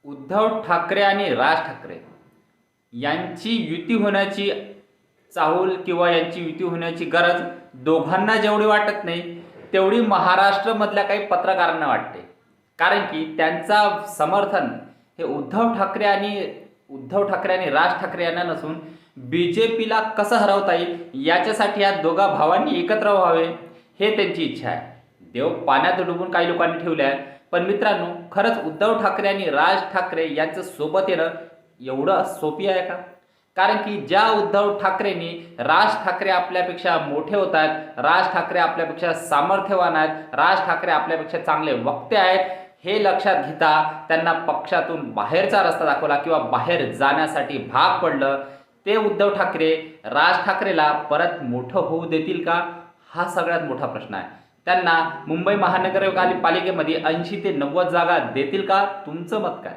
उद्धव ठाकरे आणि राज ठाकरे यांची युती होण्याची चाहूल किंवा यांची युती होण्याची गरज दोघांना जेवढी वाटत नाही तेवढी महाराष्ट्रामधल्या काही पत्रकारांना वाटते. कारण की त्यांचा समर्थन हे उद्धव ठाकरे आणि राज ठाकरे यांना नसून BJPला कसं हरवता येईल याच्यासाठी या दोघा भावांनी एकत्र व्हावे हे त्यांची इच्छा आहे. देव पाण्यात डुबून काही लोकांनी ठेवले आहे. पण मित्रांनो, खरंच उद्धव ठाकरे आणि राज ठाकरे यांचं सोबत येणं एवढं सोपी आहे का? कारण की ज्या उद्धव ठाकरेंनी राज ठाकरे आपल्यापेक्षा मोठे होत आहेत, राज ठाकरे आपल्यापेक्षा सामर्थ्यवान आहेत, राज ठाकरे आपल्यापेक्षा चांगले वक्ते आहेत, हे लक्षात घेता त्यांना पक्षातून बाहेरचा रस्ता दाखवला किंवा बाहेर जाण्यासाठी भाग पडलं, ते उद्धव ठाकरे राज ठाकरेला परत मोठं होऊ देतील का? हा सगळ्यात मोठा प्रश्न आहे. त्यांना मुंबई महानगरपालिकेमध्ये 80 ते 90 जागा देतील का? तुमचं मत काय?